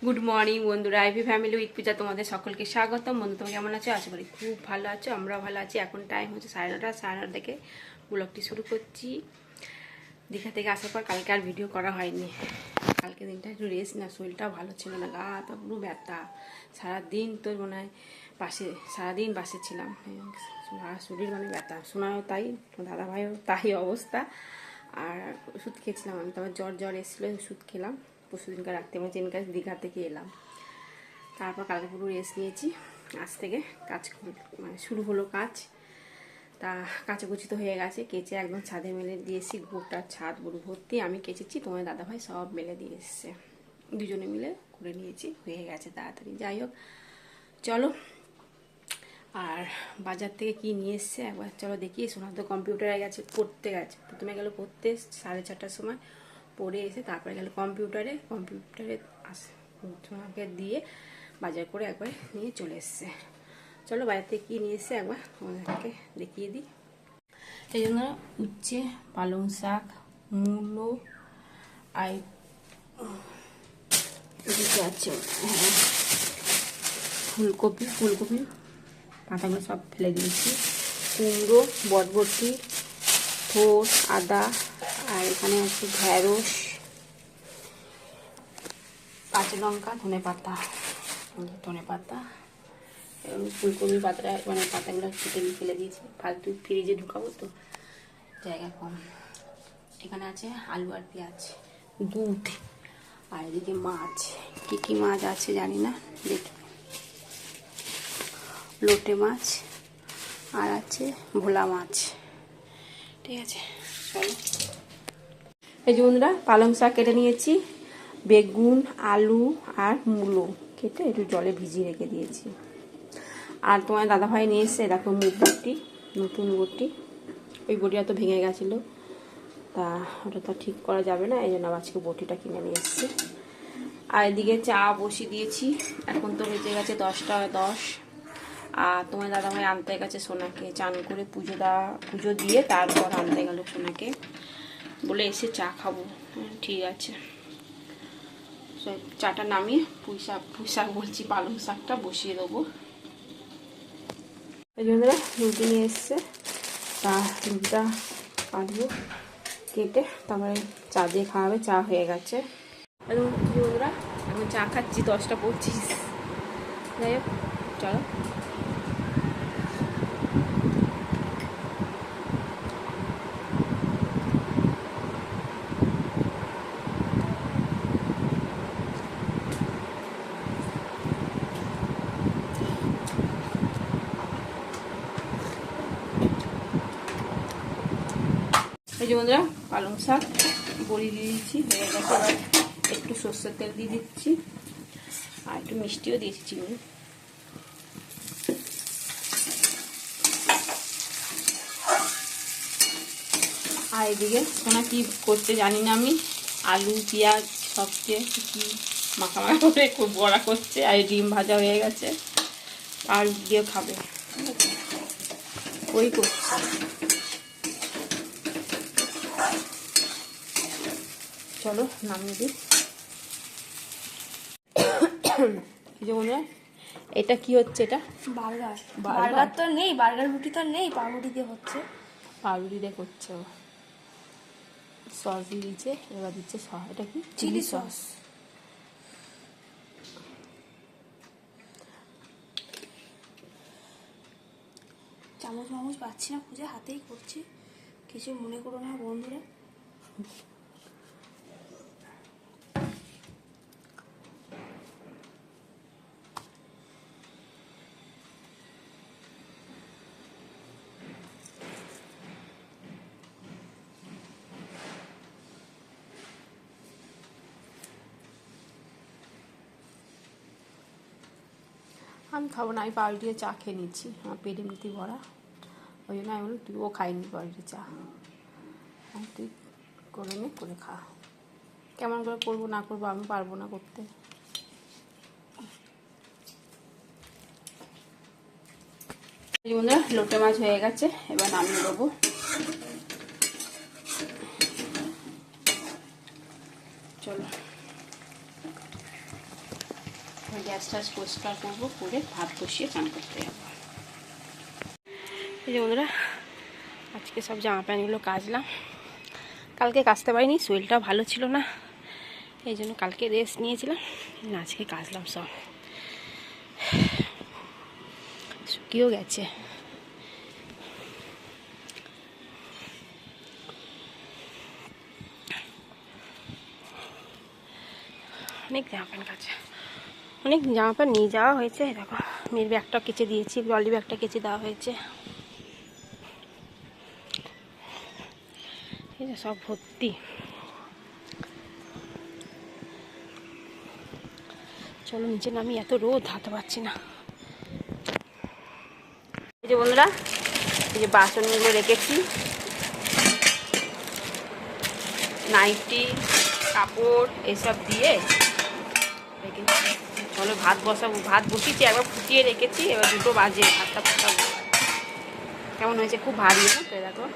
Good morning বন্ধুরা, ivy family with পূজা তোমাদের সকলকে স্বাগতম। বন্ধু তুমি কেমন আছো? আশা করি খুব ভালো আছো, আমরাও ভালো আছি। এখন টাইম হচ্ছে 9:30, 9:30 থেকে ব্লগটি শুরু করছি। দীঘা থেকে আসার পর কালকে আর ভিডিও করা হয়নি। কালকে দিনটা একটু রেস্ট না, শরীরটাও ভালো ছিল না, গা হাত পুরো ব্যথা। সারাদিন তোর মনে হয় সারাদিন বাসে ছিলাম, শরীর মানে ব্যথা। শোনাও তাই, দাদাভাইও তাই অবস্থা। আর ওষুধ খেয়েছিলাম আমি, তারপর জ্বর এসেছিলো, ওষুধ খেলাম পরশুদিনকার রাখতে, মানে যেদিনকার দীঘা থেকে এলাম। তারপর কালকে পুরো রেস্ট নিয়েছি। আজ থেকে কাজ মানে শুরু হলো কাজ। তা কাচাকুচি তো হয়ে গেছে, কেচে একদম ছাদে মেলে দিয়েছি। গোটা ছাদ গরু ভর্তি আমি কেচেছি, তোমার দাদাভাই সব মেলে দিয়ে এসছে, দুজনে মিলে করে নিয়েছি, হয়ে গেছে তাড়াতাড়ি। যাই হোক, চলো। আর বাজার থেকে কি নিয়ে এসছে একবার চলো দেখি। সোনা তো কম্পিউটারে গেছে, পড়তে গেছে। প্রথমে গেল পড়তে 6:30টার সময়, পড়ে এসে তারপরে গেল কম্পিউটারে সোনাকে দিয়ে বাজার করে একবার নিয়ে চলে এসছে। চলো বাজার থেকে কী নিয়ে এসছে একবার তোমাদেরকে দেখিয়ে দিই। এই জন্য উচ্ছে, পালং শাক, মূলো, আর আছে ফুলকপি পাতাগুলো সব ফেলে দিয়েছি, কুমড়ো, বরবটি, থোর, আদা, আর এখানে আছে ঢেঁড়স, কাঁচা লঙ্কা, ধনে পাতা, ফুলকপি পাতাটা মানে পাতাগুলো কেটে ফেলে দিয়েছি, ফালতু ফ্রিজে ঢুকাবো তো, জায়গা কম। এখানে আছে আলু আর পেঁয়াজ, দুধ, আর এদিকে মাছ। কি মাছ আছে জানি না, দেখি। লোটে মাছ আর আছে ভোলা মাছ। ঠিক আছে, চলো। এই যে বন্ধুরা, পালং শাক কেটে নিয়েছি, বেগুন, আলু আর মূলো কেটে একটু জলে ভিজিয়ে রেখে দিয়েছি। আর তোমার দাদাভাই নিয়ে এসছে, দেখো মুগ বটি, নতুন বটি। ওই বটিটা তো ভেঙে গেছিলো, তা ওটা তো ঠিক করা যাবে না, এই জন্য আজকে বটিটা কিনে নিয়ে এসছি। আর এদিকে চা বসিয়ে দিয়েছি, এখন তো বেজে গেছে 10টা 10। আর তোমার দাদাভাই আনতে গেছে সোনাকে, চান করে পুজো দিয়ে তারপর আনতে গেল সোনাকে, বলে এসে চা খাবো। ঠিক আছে, চাটা নামিয়ে পুঁই শাক বলছি, পালং শাকটা বসিয়ে দেবো। এই জন্য রুটি নিয়ে এসছে, তা রুটিটা কাটবো, কেটে তারপরে চা দিয়ে খাওয়াবে। চা হয়ে গেছে বন্ধুরা, এখন চা খাচ্ছি 10টা 25। যাই হোক, চলো। এই যে বন্ধুরা, পালং শাক বড়ি দিয়ে দিচ্ছি, হয়ে গেছে। এবার একটু সর্ষের তেল দিয়ে দিচ্ছি, আর একটু মিষ্টিও দিয়েছি, চিনি। আর এদিকে সোনা কি করতে জানি না আমি, আলু পেঁয়াজ সবচেয়ে কি মাখা করে বড়া করছে, আর ডিম ভাজা হয়ে গেছে, আর দিয়ে খাবে, ওই করছে। চলো নামিয়ে দিই। যেমন এটা কি হচ্ছে? এটা বার্গার তো নেই, বার্গার রুটি তো নেই, পাউরুটি দিয়ে হচ্ছে। পাউরুটি দিয়ে করছে, সস দিয়ে দিচ্ছে, এবার দিচ্ছে এটা কি চিলি সস। চামচ পাচ্ছি না খুঁজে, হাতেই করছি, কিছু মনে করো না বন্ধুরা। আমি খাবো না, আমি পাউরুটি দিয়ে চা খেয়ে নিচ্ছি, আমার পেট এমনিতে ভরা, ওই জন্য আমি বললাম তুইও খাইনি পাউরুটি চা, তুই করে খা। কেমন করে করবো না করবো আমি পারবো না করতে। এই বন্ধুরা, লোটে মাছ হয়ে গেছে, এবার নামিয়ে দেবো। চলো। গ্যাস ট্যাস পরিষ্কার করবো, করে ভাত বসিয়ে চান করতে যাবো। এই যে বন্ধুরা, আজকে সব জামা প্যান্টগুলো কাচলাম। কালকে কাচতে পারিনি, শরীরটা ভালো ছিল না, এই জন্য কালকে রেস্ট নিয়েছিলাম। আজকে কাচলাম সব, শুকিয়েও গেছে। অনেক জামা প্যান্ট কাছে, অনেক জামা প্যান্ট নিয়ে যাওয়া হয়েছে। দেখো মেয়ের ব্যাগটা কেচে দিয়েছি, ট্রলি ব্যাগটা কেচে দেওয়া হয়েছে। এই যে সব ভর্তি। চলো নিচে নামি, এত রোদ হাতে পারছি না। এই যে বন্ধুরা, এই যে বাসনগুলো রেখেছি, নাইটি কাপড় এসব দিয়ে রেখেছি। চলো ভাত বসাবো, ভাত বসিয়েছি, একবার ফুটিয়ে রেখেছি, এবার 2টো বাজে ভাতটা ফোটাবো। কেমন হয়েছে? খুব ভারী না তো, দেখো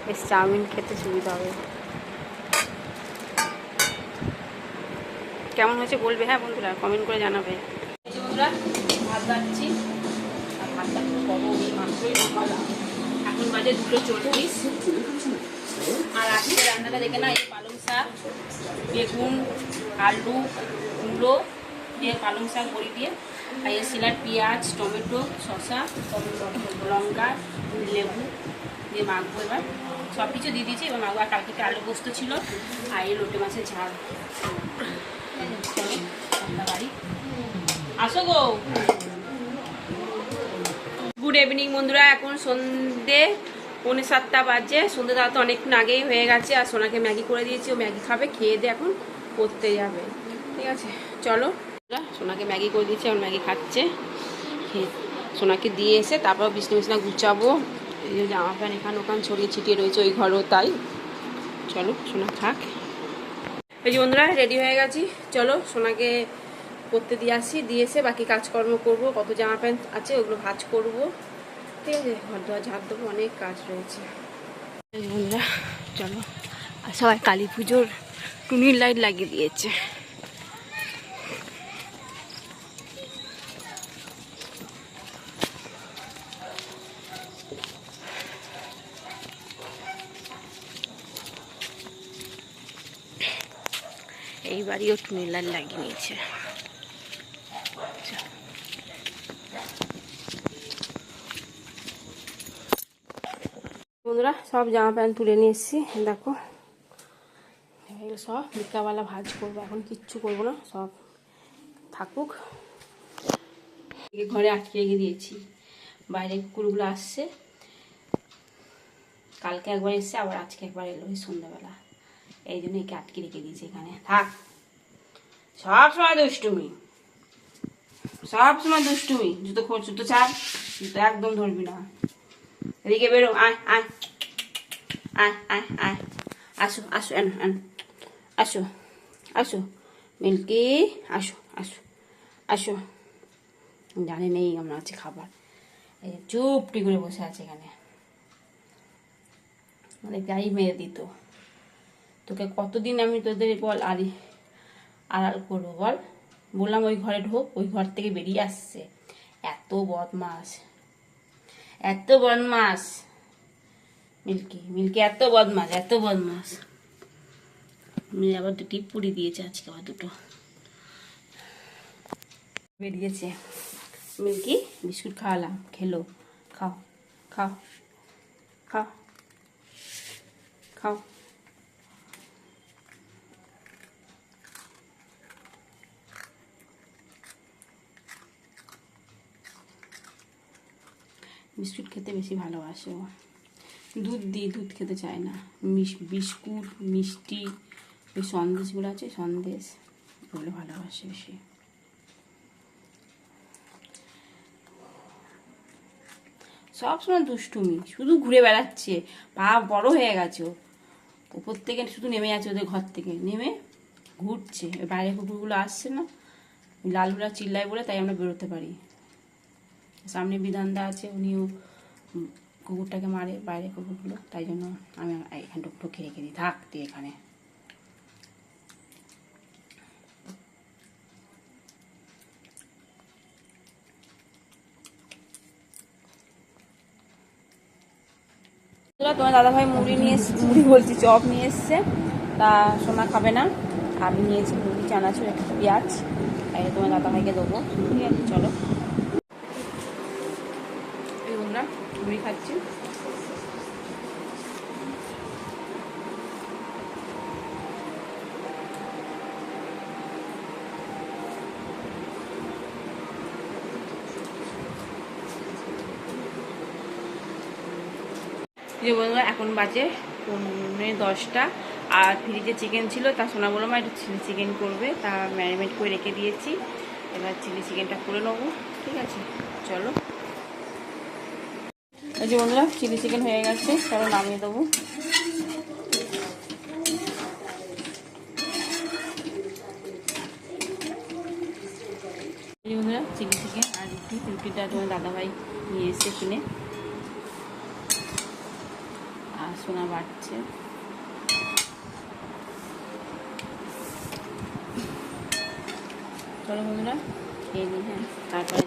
বেশ চাউমিন খেতে সুবিধা হবে। কেমন হয়েছে বলবে, হ্যাঁ বন্ধুরা, কমেন্ট করে জানাবে। এই যে বন্ধুরা, ভাত বাড়ছি, আর ভাতটা খুব গরম, এই মাত্রই ঢোকালাম। এখন বাজে 2:40। আর আজকে রান্নাটা দেখে না, এই পালং শাক, বেগুন, আলু, কুমড়ো দিয়ে পালং শাক বড়ি দিয়ে, আর এই সিলার পেঁয়াজ, টমেটো, শসা, লঙ্কা, লেবু দিয়ে মাখবো। এবার সব কিছু দিয়ে দিয়েছি, এবার মাখবো। আর কালকে আলু পোস্ত ছিল, আর এই লোটে মাছের ঝাল। বাড়ি আসো গো। গুড ইভিনিং বন্ধুরা, এখন সন্ধ্যে 6:45 বাজে। সন্ধ্যে দেওয়া তো অনেকক্ষণ আগেই হয়ে গেছে। আর সোনাকে ম্যাগি করে দিয়েছি, ও ম্যাগি খাবে, খেয়ে দিয়ে এখন পড়তে যাবে। ঠিক আছে, চলো। সোনাকে ম্যাগি করে দিয়েছি, এখন ম্যাগি খাচ্ছে। সোনাকে দিয়ে এসে তারপর বিছনা গুছাবো। এই যে জামা প্যান্ট এখান ওখান ছড়িয়ে ছিটিয়ে রয়েছে ওই ঘরেও, তাই। চলো সোনা থাক। এই যে বন্ধুরা, রেডি হয়ে গেছি। চলো সোনাকে পড়তে দিয়ে আসি, দিয়ে এসে বাকি কাজকর্ম করব। কত জামা প্যান্ট আছে ওগুলো ভাঁজ করব। ঠিক আছে, ঘর দোয়া ঝাড় দেবো, অনেক কাজ রয়েছে। এই যে বন্ধুরা, চলো। আর সবাই কালী পুজোর টুনির লাইট লাগিয়ে দিয়েছে। এইবারইও টুনির লাইট লাগিয়ে নিয়েছে। বন্ধুরা, সব জামা প্যান্ট তুলে নিয়ে এসেছি, দেখো। এগুলো সব বিকালবেলা ভাঁজ করবো, এখন কিচ্ছু করবো না, সব থাকুক। ঘরে আটকে রেখে দিয়েছি, বাইরে কুকুরগুলো আসছে। কালকে একবার এসছে, আবার আজকে একবার এলো ওই সন্ধ্যাবেলা, এই জন্য একে আটকে রেখে দিয়েছি এখানে। থাক, সব সময় দুষ্টুমি, সব সময় দুষ্টুমি। জুতো খোঁজ, জুতো ছাড়, জুতো একদম ধরবি না। এদিকে বেরো, আয় আয় আয় আয় আয়, আসো আসো, এন এন, আসো আসো মিল্কি, আসো আসো আসো। জানে নেই আমার আছে খাবার, এই চুপটি করে বসে আছে এখানে, মানে গাই মেরে দিত। তোকে কতদিন আমি তোদের বল আড়াল করবো বল। বললাম ওই ঘরে ঢোক, ওই ঘর থেকে বেরিয়ে আসছে। এত বদমাস, এত বদমাস মিল্কি, মিল্কি এত বদমাস, এত বদমাস। আবার দুটি পুরি দিয়েছে আজকে, আবার 2টো বেরিয়েছে। মিল্কি বিস্কুট খাওয়ালাম, খেলো, খাও খাও খাও খাও। বিস্কুট খেতে বেশি ভালোবাসে ও, দুধ দিই, দুধ খেতে চায় না। বিস্কুট, মিষ্টি, ওই সন্দেশগুলো আছে, সন্দেশ, ওগুলো ভালোবাসে বেশি। সবসময় দুষ্টুমি, শুধু ঘুরে বেড়াচ্ছে, পা বড় হয়ে গেছে। উপর থেকে শুধু নেমে যাচ্ছে, ওদের ঘর থেকে নেমে ঘুরছে। বাইরে কুকুরগুলো আসছে না, লালুরা চিল্লায় বলে, তাই আমরা বেরোতে পারি। সামনে বিধানদা আছে, উনিও কুকুরটাকে মারে, বাইরে কুকুরগুলো, তাই জন্য আমি এখানে ঢুকে রেখে দিই, থাক তুই এখানে। তোমার দাদাভাই মুড়ি বলছি, চপ নিয়ে এসছে। তা সোনা খাবে না, আমি নিয়েছি মুড়ি, চানাচুর, একটা পেঁয়াজ, তাই তোমার দাদাভাইকে দেবো। ঠিক আছে, চলো। এই বন্ধুরা মুড়ি খাচ্ছি। যে বন্ধুরা এখন বাজে 10:30, আর ফ্রিজে চিকেন ছিল, তা সোনা বললাম একটু চিলি চিকেন করবে, তা ম্যারিনেট করে রেখে দিয়েছি। এবার চিলি চিকেনটা করে নেবো। ঠিক আছে, চলো। এই যে বন্ধুরা চিলি চিকেন হয়ে গেছে, চলো নামিয়ে দেবো। এই বন্ধুরা চিলি চিকেন আর রুটিটা তোমার দাদাভাই নিয়ে এসে কিনে, আর সোনা বাড়ছে। চলো বন্ধুরা খেয়ে নিই। হ্যাঁ, তারপরে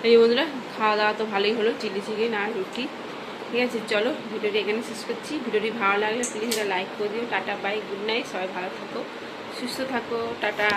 এই বন্ধুরা খাওয়া দাওয়া তো ভালোই হলো, চিলি চিকেন আর রুটি। ঠিক আছে, চলো ভিডিওটি এখানে শেষ করছি। ভিডিওটি ভালো লাগলে প্লিজ এটা লাইক করে দিও। টাটা, বাই, গুড নাইট, সবাই ভালো থাকো, সুস্থ থাকো, টাটা।